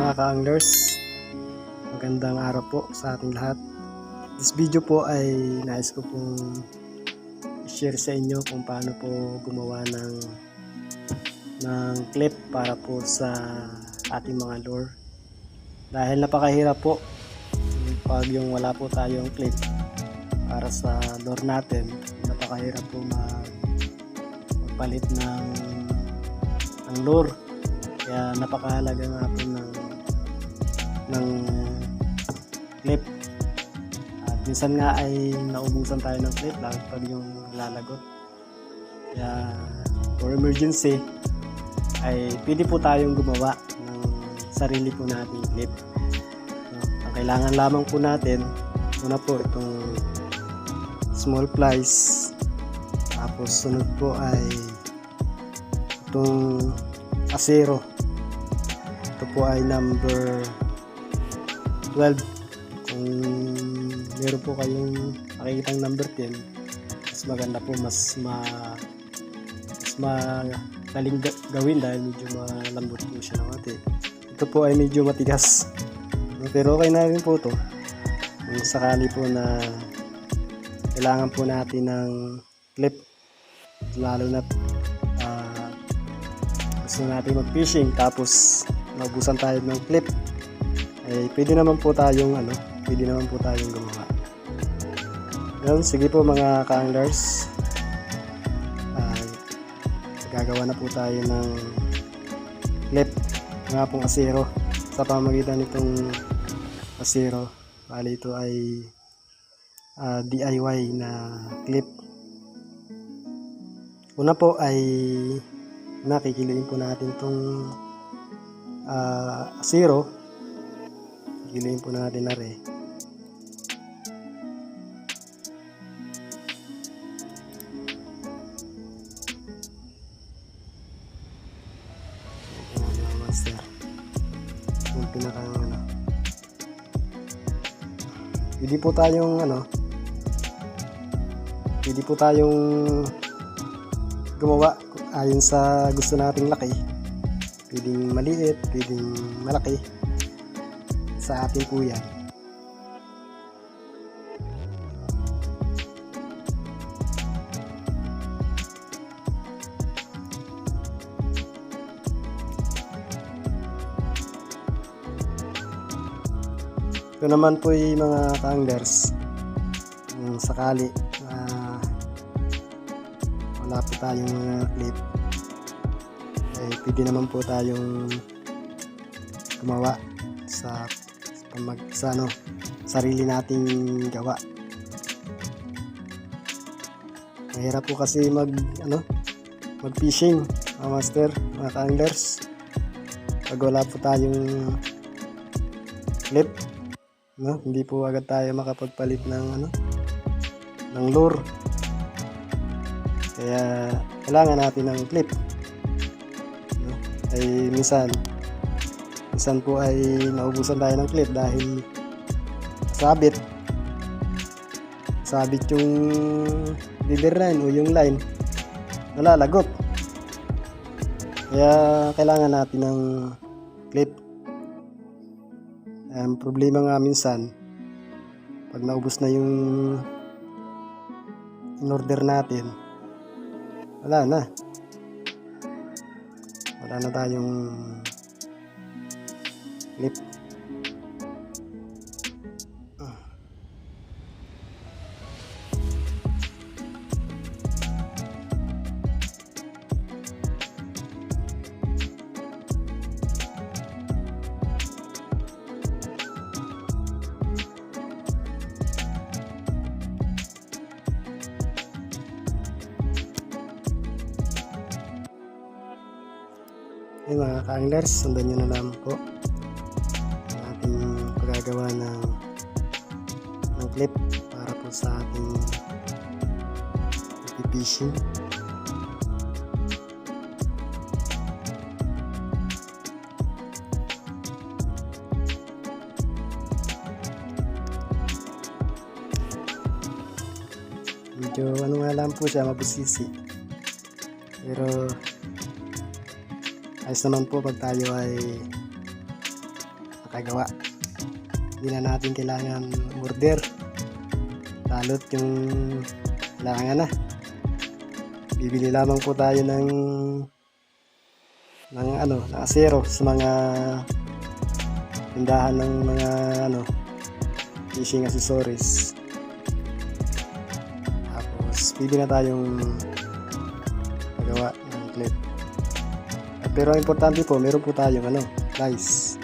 mga ka-anglers, magandang araw po sa ating lahat. This video po ay nais ko pong i-share sa inyo kung paano po gumawa ng clip para po sa ating mga lure. Dahil napakahirap po pag yung wala po tayong clip para sa lure natin, napakahirap po magpalit ng lure. Kaya napakahalaga nga po ng clip. At minsan nga ay naubusan tayo ng clip lalo pag yung lalagot. Kaya for emergency ay pwede po tayong gumawa ng sarili po nating clip. Ang kailangan lamang po natin, una po itong small plies, tapos sunod po ay itong asero. Ito po ay number 12. Kung meron po kayong makikitang number 10, mas maganda po, mas madaling gawin dahil medyo malambot po siya ng ate. Ito po ay medyo matigas, pero okay na rin po ito kung sakali po na kailangan po natin ng clip, lalo na gusto natin mag-fishing tapos naubusan tayo ng clip, ay pwede naman po tayong gumawa. Yan, sige po mga ka-anglers, gagawa na po tayo ng clip nga pong asero sa pamamagitan nitong asero. Bali ito ay DIY na clip. Una po ay nakikiliin po natin itong asero. Kikiliin po natin na rin. Master. Yung pinakang Pwede po tayong gumawa ayon sa gusto nating laki. Pwedeng maliit, pwedeng malaki. Sa atin po yan. Ito naman po yung mga ka-anglers, sakali wala po tayong mga clip, pwede naman po tayong gumawa sa sarili nating gawa. Mahirap po kasi mag-fishing, mga master, mga ka-anglers, pag wala po tayong clip. Hindi po agad tayo makapagpalit ng lure. Kaya kailangan natin ng clip. Ay minsan po ay naubusan tayo ng clip dahil sabit yung leader line o yung line, nalalagot. Kaya kailangan natin ng clip. Ang problema nga minsan, pag naubos na yung in-order natin, wala na tayong clip. Yung mga ka-anglers, sundan nyo na lang po ang ating paggagawa ng clip para po sa ating fishing. Medyo nga lang po siya, mabusisi, pero ayos naman po pag tayo ay nakagawa. Hindi na natin kailangan order. Lalo't yung kailangan na. Bibili lamang po tayo ng asero sa mga tindahan ng mga fishing accessories. Tapos pwede na tayong magawa ng clip. Pero ang importante po, meron po tayong flies.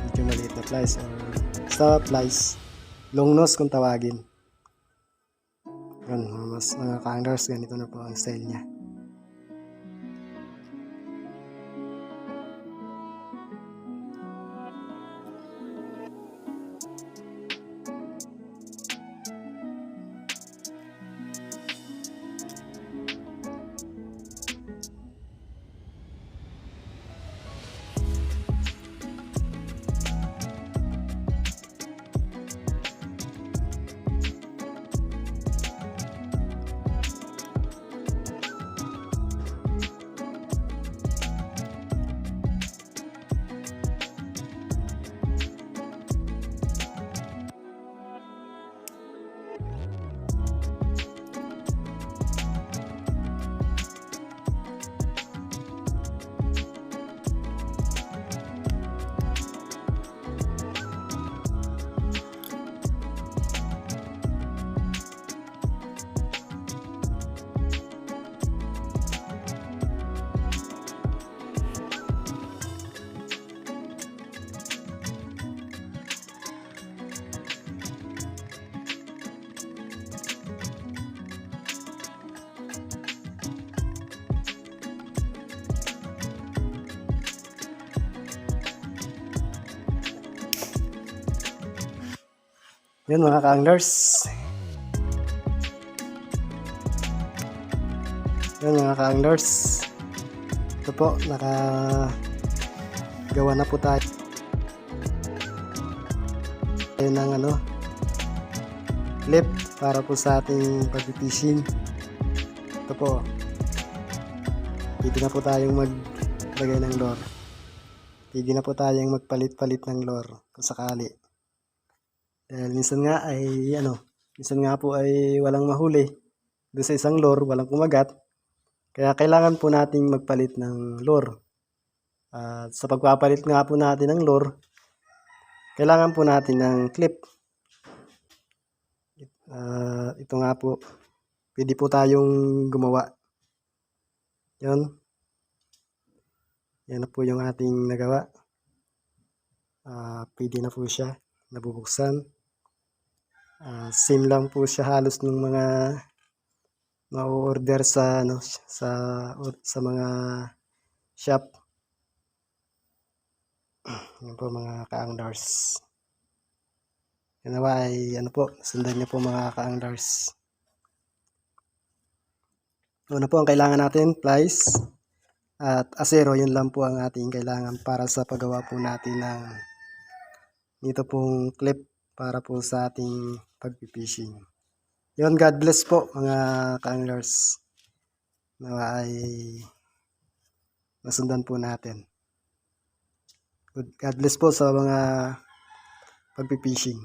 Medyo maliit na flies or basta flies. Long nose kung tawagin. Yan, mga ka-anglers, ganito na po ang style niya. Yun mga ka-anglers. Yun mga ka-anglers. Ito po, nakagawa na po tayo ng clip para po sa ating pag-fishing. Ito po. Pwede na po tayong maglagay ng lure. Pwede na po tayong magpalit-palit ng lure kung sakali. Dahil minsan nga po ay walang mahuli. Doon sa isang lure, walang kumagat. Kaya kailangan po nating magpalit ng lure. Sa pagpapalit nga po natin ng lure, kailangan po natin ng clip. Ito nga po, pwede po tayong gumawa. Yan. Yan na po yung ating nagawa. Pwede na po siya nabubuksan. Same lang po siya halos ng mga ma-order sa mga shop. Yan po mga ka-anglers. Yan nawa ay sundan niyo po mga ka-anglers. Una po ang kailangan natin, flies at asero. Yun lang po ang ating kailangan para sa paggawa po natin ng dito pong clip para po sa ating pag-fishing. Yun, God bless po mga ka-anglers. Nawa ay nasundan po natin. God bless po sa mga pag-fishing.